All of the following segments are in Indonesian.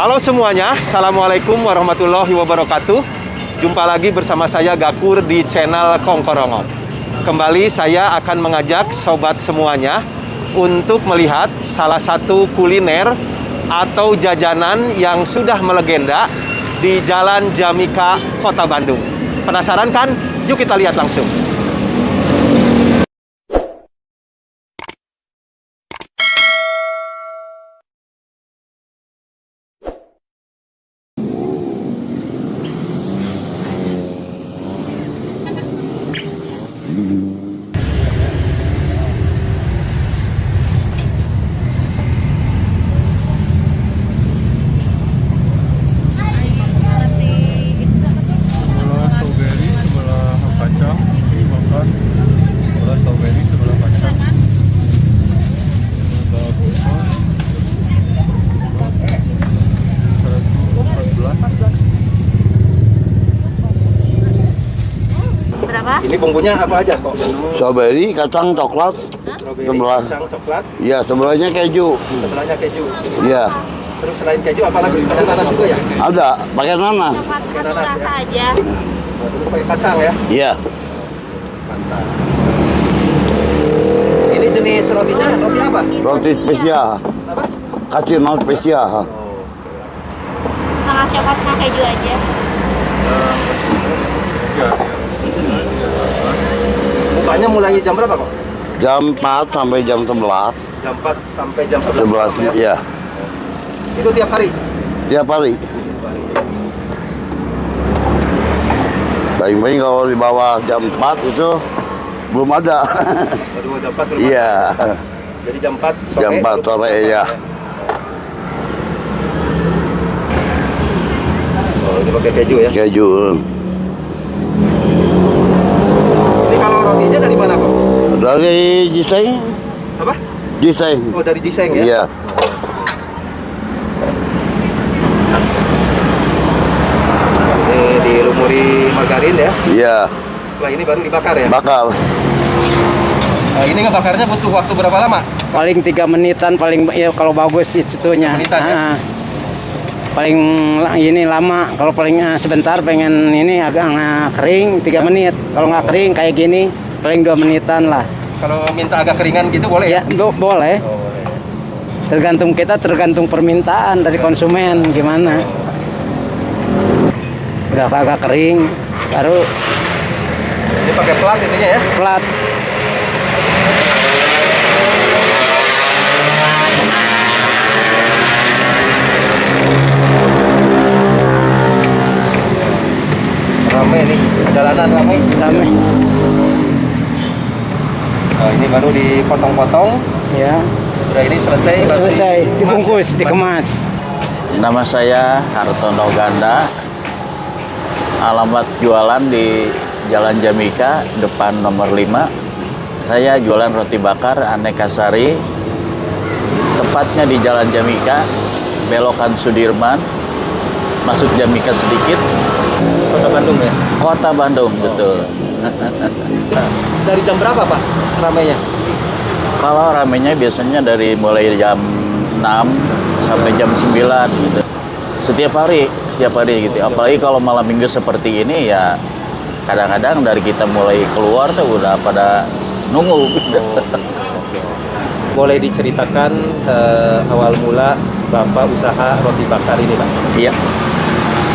Halo semuanya, Assalamualaikum warahmatullahi wabarakatuh. Jumpa lagi bersama saya Gakur di channel Kongkorongo. Kembali saya akan mengajak sobat semuanya untuk melihat salah satu kuliner atau jajanan yang sudah melegenda di Jalan Jamika, Kota Bandung. Penasaran kan? Yuk kita lihat langsung. Ini bumbunya apa aja kok? Strawberry, kacang, coklat, sebelah. Kacang, coklat, Iya, sebelahnya keju. sebelahnya keju. Iya, Terus selain keju apa lagi? Ada nanas juga ya? ada. Pakai nanas. Pakai nanas ya? aja. Terus pakai kacang ya? Iya, Mantap. Ini jenis rotinya roti apa? roti spesial. Apa? Kasih mau spesial. Setengah coklat sama keju aja. Bukanya mulai jam berapa kok? Jam 4 sampai jam 11. Jam 4 sampai jam 11 malam 11, ya? iya. Itu tiap hari? Tiap hari. Paling-paling kalau di bawah jam 4 itu belum ada. Baru jam 4 belum ada. Iya, Jadi jam 4 sore? jam 4 sore ya. Oh, ini pakai keju ya? Keju. Ini kalau rotinya dari mana kok? Dari Jiseng. Apa? Jiseng. Oh, dari Jiseng ya? Iya. Ini dilumuri margarin ya? Iya, Setelah ini baru dibakar ya? bakal. Nah, ini ngebakarnya butuh waktu berapa lama? Paling 3 menitan paling ya kalau bagus itunya. 3 menitan ya? Paling ini lama, kalau paling sebentar pengen ini agak kering 3 menit. Kalau nggak kering kayak gini paling 2 menitan lah. Kalau minta agak keringan gitu boleh ya? Ya boleh. Oh, boleh. Tergantung kita, tergantung permintaan dari konsumen gimana. Udah agak kering baru Ini pakai plat itunya ya? plat. Rame nih, jalanan rame. Rame. Nah, ini baru dipotong-potong. Ya, Udah ini selesai. baru selesai dibungkus, ya? dikemas. Nama saya Hartono Ganda. Alamat jualan di Jalan Jamika, depan nomor 5. Saya jualan roti bakar aneka sari. Tepatnya di Jalan Jamika, belokan Sudirman, masuk Jamika sedikit. Kota Bandung ya? Kota Bandung, betul. Dari jam berapa Pak ramenya? Kalau ramenya biasanya dari mulai jam 6 sampai jam 9 gitu. Setiap hari gitu. Apalagi kalau malam minggu seperti ini ya kadang-kadang dari kita mulai keluar tuh udah pada nunggu gitu. Boleh diceritakan awal mula Bapak usaha roti bakar ini Pak? Iya.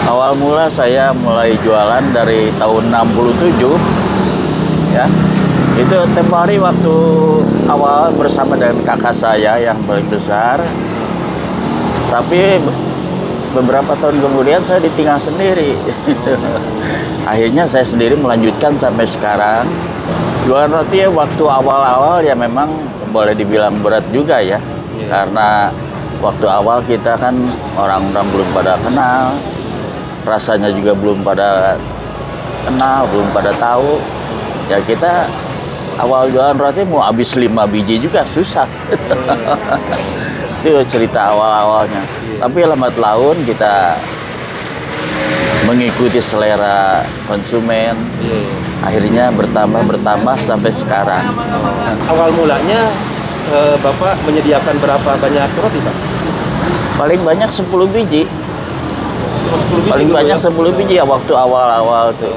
Awal mula saya mulai jualan dari tahun 67 ya. Itu tempo hari waktu awal bersama dengan kakak saya yang paling besar. Tapi beberapa tahun kemudian saya ditinggal sendiri. Akhirnya saya sendiri melanjutkan sampai sekarang. Jualan roti ya waktu awal-awal ya memang boleh dibilang berat juga ya. Karena waktu awal kita kan orang-orang belum pada kenal. Rasanya juga belum pada kenal, belum pada tahu. Ya kita awal jualan roti mau habis 5 biji juga susah. Itu cerita awal-awalnya. Tapi lambat laun kita mengikuti selera konsumen. Akhirnya bertambah sampai sekarang. Awal mulanya Bapak menyediakan berapa banyak roti, Pak? Paling banyak 10 biji. Cuma 10 biji Paling dulu banyak ya? 10 biji ya waktu awal-awal tuh.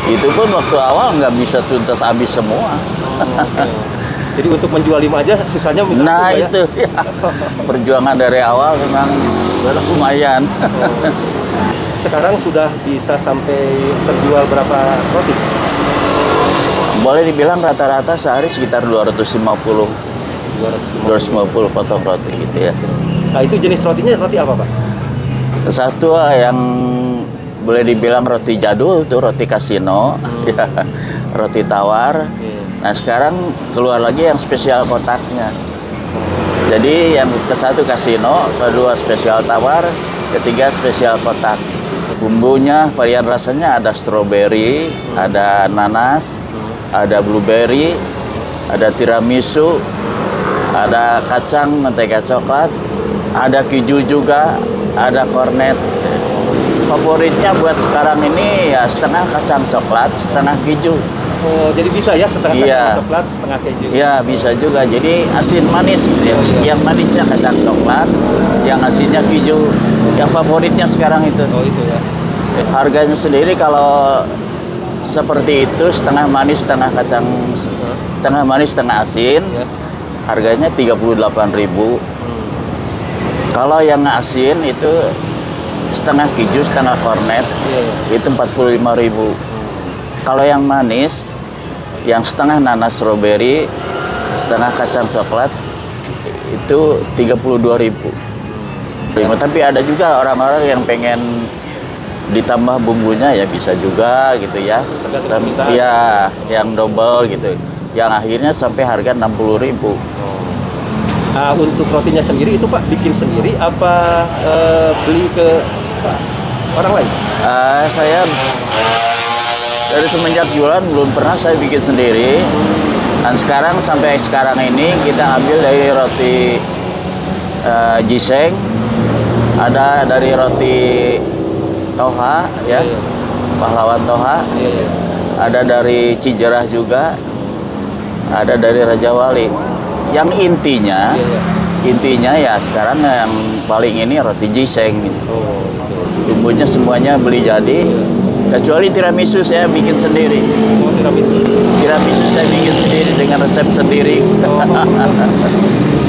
Itu pun waktu awal nggak bisa tuntas habis semua. Oke. Jadi untuk menjual 5 aja susahnya minta Nah ampun, Pak, ya? itu ya. Perjuangan dari awal memang lumayan. Sekarang sudah bisa sampai terjual berapa roti? Boleh dibilang rata-rata sehari sekitar 250 potong roti gitu ya. Nah itu jenis rotinya roti apa, Pak? Satu yang boleh dibilang roti jadul tuh roti kasino, ya, roti tawar. Nah sekarang keluar lagi yang spesial kotaknya. Jadi yang ke satu kasino, kedua spesial tawar, ketiga spesial kotak. Bumbunya varian rasanya ada stroberi, ada nanas, ada blueberry, ada tiramisu, ada kacang mentega coklat, ada keju juga, ada kornet. Favoritnya buat sekarang ini ya setengah kacang coklat, setengah keju. Oh, jadi bisa ya setengah Iya. kacang coklat, setengah keju. Ya bisa juga. Jadi asin manis. Yang manisnya kacang coklat, yang asinnya keju. Yang favoritnya sekarang itu. Oh itu ya. Harganya sendiri kalau seperti itu setengah manis, setengah kacang, setengah manis, setengah asin. Ya. Harganya 38.000. Kalau yang asin itu setengah keju, setengah kornet, Iya. itu 45.000. Kalau yang manis, yang setengah nanas strawberry, setengah kacang coklat, itu 32.000. Tapi ada juga orang-orang yang pengen ditambah bumbunya ya bisa juga gitu ya. Tergantung permintaan. Iya, yang double gitu. Yang akhirnya sampai harga 60.000. Nah, untuk rotinya sendiri itu Pak bikin sendiri apa beli ke orang lain? Saya dari semenjak jualan belum pernah saya bikin sendiri. Dan sekarang sampai sekarang ini kita ambil dari roti Jiseng, ada dari roti Toha ya, Iya. pahlawan Toha, Iya, iya. ada dari Cijerah juga, ada dari Raja Wali. Yang intinya, Iya, iya. intinya ya sekarang yang paling ini roti Jiseng. Oh, oke. Bumbunya semuanya beli jadi, kecuali tiramisu saya bikin sendiri. Oh, tiramisu. Tiramisu saya bikin sendiri dengan resep sendiri.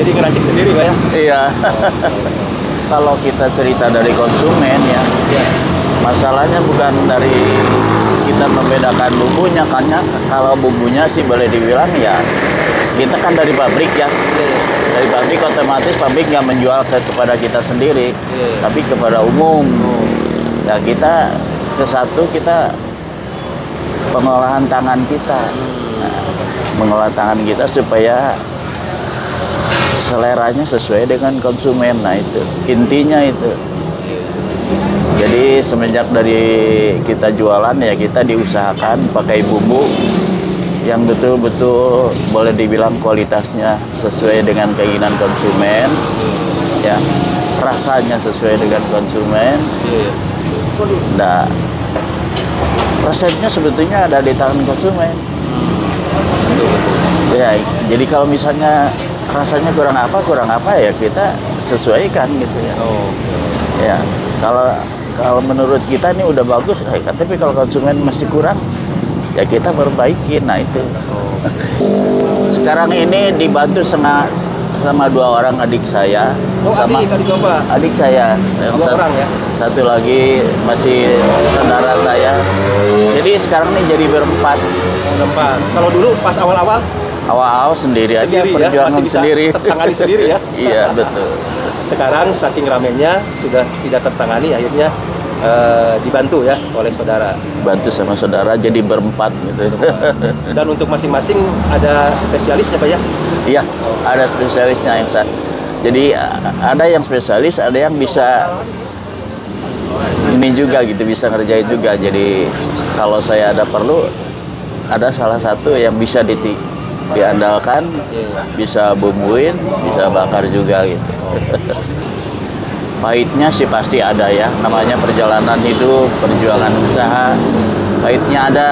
Jadi ngeracik sendiri Pak ya? Iya. Kalau kita cerita dari konsumen ya, masalahnya bukan dari kita membedakan bumbunya, karena kalau bumbunya sih boleh dibilang ya kita kan dari pabrik ya. Dari pabrik otomatis pabrik nggak menjual kepada kita sendiri, tapi kepada umum. Ya kita kita pengolahan tangan kita, mengolah tangan kita supaya seleranya sesuai dengan konsumen. Nah itu intinya itu. Jadi semenjak dari kita jualan ya kita diusahakan pakai bumbu yang betul-betul boleh dibilang kualitasnya sesuai dengan keinginan konsumen, ya rasanya sesuai dengan konsumen. Nah, resepnya sebetulnya ada di tangan konsumen. Ya, jadi kalau misalnya rasanya kurang apa ya kita sesuaikan gitu ya. Ya, kalau menurut kita ini udah bagus, tapi kalau konsumen masih kurang, ya kita perbaikin. Nah itu. Sekarang ini dibantu sama 2 orang adik saya, sama adik Bapak. adik saya. Yang 2 orang ya? Satu lagi masih saudara saya. Jadi sekarang ini jadi berempat. Tempat. Kalau dulu pas awal-awal Awal-awal sendiri aja, sendiri ya, perjuangan masih bisa sendiri. tertangani sendiri ya. Iya betul. Sekarang saking ramenya sudah tidak tertangani, akhirnya dibantu ya oleh saudara. Bantu sama saudara jadi berempat gitu. Dan untuk masing-masing ada spesialisnya Pak ya? Iya, ada spesialisnya yang jadi ada yang spesialis, ada yang bisa ini juga gitu, bisa ngerjain juga. Jadi kalau saya ada perlu, ada salah satu yang bisa diandalkan, bisa bumbuin, bisa bakar juga gitu. Pahitnya sih pasti ada ya, namanya perjalanan hidup, perjuangan usaha, pahitnya ada.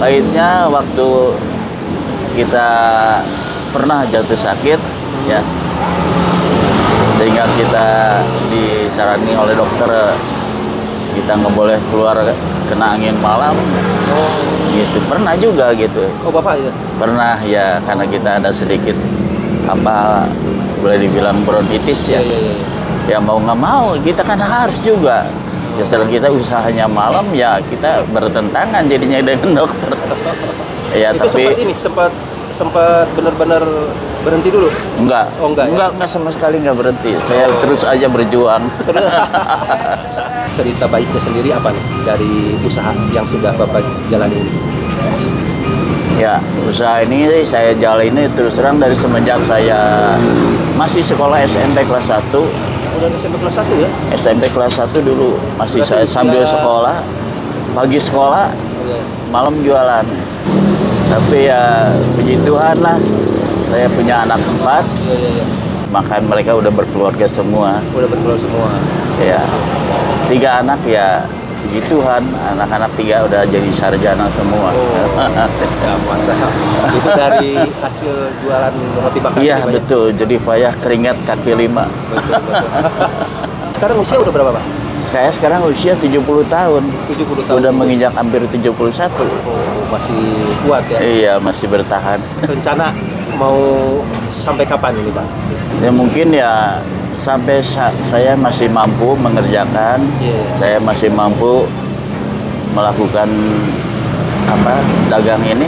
Pahitnya waktu kita pernah jatuh sakit ya, sehingga kita disarani oleh dokter kita nggak boleh keluar kena angin malam. Gitu pernah juga gitu. Oh Bapak ya? Pernah ya, karena kita ada sedikit apa boleh dibilang bronkitis ya. Ya mau nggak mau kita kan harus juga. Ya sedang kita usahanya malam ya kita bertentangan jadinya dengan dokter. Ya Itu tapi sempat benar-benar berhenti dulu. enggak. Oh, enggak ya? Enggak sama sekali enggak berhenti. Saya terus aja berjuang. Cerita baiknya sendiri apa nih dari usaha yang sudah Bapak jalani ini? Ya, usaha ini saya jalani terus terang dari semenjak saya masih sekolah SMP kelas 1. Udah SMP kelas 1 ya? SMP kelas 1 dulu masih Berarti saya sambil sekolah, pagi sekolah, malam jualan. Tapi ya puji Tuhan lah, saya punya anak 4, bahkan mereka udah berkeluarga semua. Udah berkeluarga semua. Ya, 3 anak ya puji Tuhan, anak-anak 3 udah jadi sarjana semua. Ya mantap. Itu dari hasil jualan roti bakar. Iya Pak, ya? betul, jadi payah keringat kaki 5. Betul. Sekarang usia udah berapa Pak? Saya sekarang usia 70 tahun. 70 tahun. Udah menginjak hampir 71. Oh, masih kuat ya. Iya, masih bertahan. Rencana mau sampai kapan ini Pak? Ya mungkin ya sampai saya masih mampu mengerjakan, saya masih mampu melakukan apa dagang ini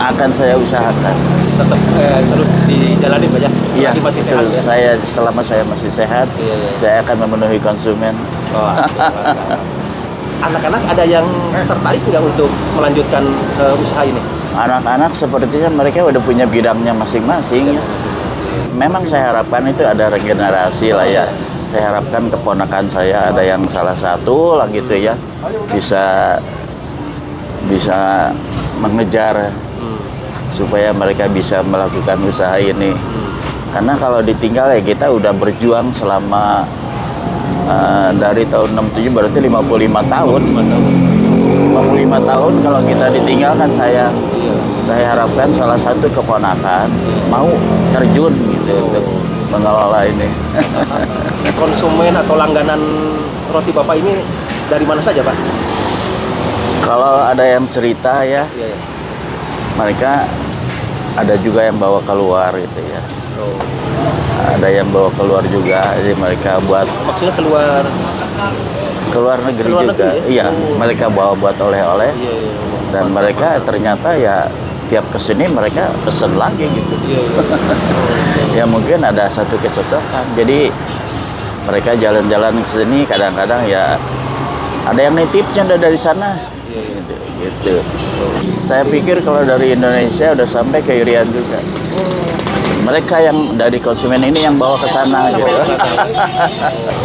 akan saya usahakan. Tetap terus dijalani Pak ya? Iya, Selagi masih sehat ya? saya selama saya masih sehat, saya akan memenuhi konsumen. Oh, anak-anak ada yang tertarik nggak untuk melanjutkan usaha ini? Anak-anak sepertinya mereka udah punya bidangnya masing-masing ya. Memang saya harapkan itu ada regenerasi lah ya. Saya harapkan keponakan saya ada yang salah satu lah gitu ya bisa mengejar supaya mereka bisa melakukan usaha ini. Karena kalau ditinggal ya kita udah berjuang selama dari tahun 67 berarti 55 tahun. 55 tahun kalau kita ditinggalkan saya harapkan salah satu keponakan mau terjun gitu untuk mengelola ini. Konsumen atau langganan roti Bapak ini dari mana saja Pak? Kalau ada yang cerita ya, mereka ada juga yang bawa keluar gitu ya. Ada yang bawa keluar juga, jadi mereka buat Maksudnya keluar negeri Keluar juga. negeri, Iya, ya? mereka bawa buat oleh-oleh. Dan mereka ternyata ya tiap kesini mereka pesen lagi gitu. Ya mungkin ada satu kecocokan. Jadi mereka jalan-jalan ke sini kadang-kadang ya ada yang nitipnya dari sana. Gitu. Saya pikir kalau dari Indonesia udah sampai ke Irian juga. Mereka yang dari konsumen ini yang bawa ke sana gitu.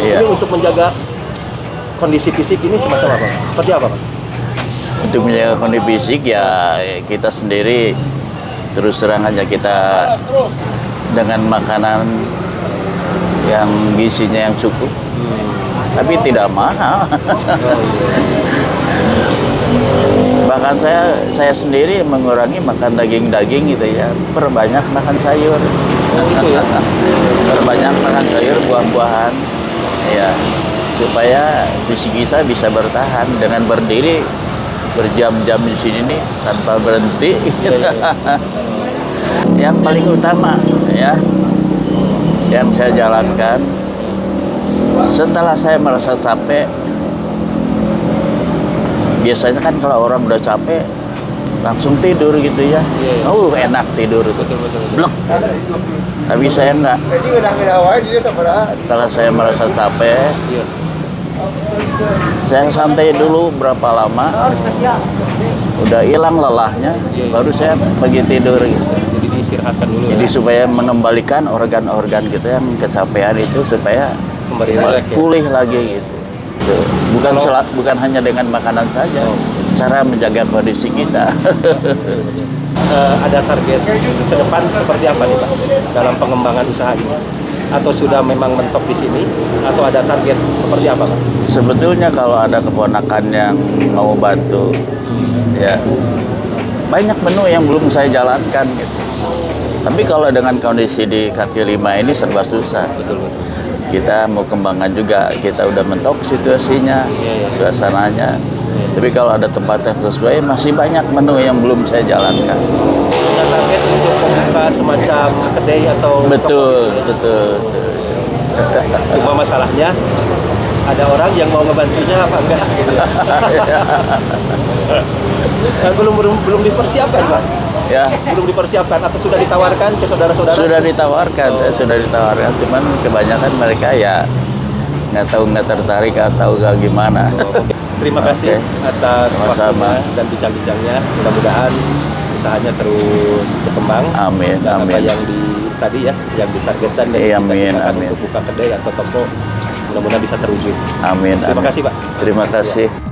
Iya. Ini untuk menjaga kondisi fisik ini semacam apa? Seperti apa Pak? Untuk menjaga kondisi fisik ya kita sendiri terus terang aja kita dengan makanan yang gizinya yang cukup, tapi tidak mahal. Bahkan saya sendiri mengurangi makan daging-daging gitu ya, perbanyak makan sayur. Perbanyak makan sayur, buah-buahan, ya supaya fisik kita bisa bertahan dengan berdiri berjam-jam di sini nih tanpa berhenti. Yang paling utama ya yang saya jalankan setelah saya merasa capek, biasanya kan kalau orang udah capek langsung tidur gitu ya. Enak tidur, blek. Tapi saya enggak. Setelah saya merasa capek, saya santai dulu berapa lama, udah hilang lelahnya, baru saya pergi tidur gitu. Jadi diistirahatkan dulu. Jadi supaya mengembalikan organ-organ kita yang kecapean itu supaya pulih lagi gitu. Bukan hanya dengan makanan saja, cara menjaga kondisi kita. Ada target ke depan seperti apa nih Pak dalam pengembangan usaha ini? Atau sudah memang mentok di sini? Atau ada target seperti apa Pak? Sebetulnya kalau ada keponakan yang mau bantu, ya banyak menu yang belum saya jalankan gitu. Tapi kalau dengan kondisi di kaki 5 ini serba susah. kita mau kembangkan juga. Kita udah mentok situasinya, suasananya. Tapi kalau ada tempat yang sesuai, masih banyak menu yang belum saya jalankan. Punya target untuk membuka semacam kedai atau Betul, toko gitu ya? betul, betul. Cuma masalahnya ada orang yang mau ngebantunya apa enggak gitu ya. belum dipersiapkan, Pak. Ya, Belum dipersiapkan atau sudah ditawarkan ke saudara-saudara? sudah ditawarkan, sudah ditawarkan. Cuman kebanyakan mereka ya nggak tertarik atau nggak gimana. Terima kasih Oke. atas Sama-sama. waktunya dan bincang-bincangnya. Mudah-mudahan usahanya terus berkembang. Amin, Dan apa amin. yang tadi ya, yang ditargetkan dan Iya, amin, dicita-citakan amin. untuk buka kedai atau toko, mudah-mudahan bisa terwujud. Amin. Terima amin. kasih, Pak. Terima kasih.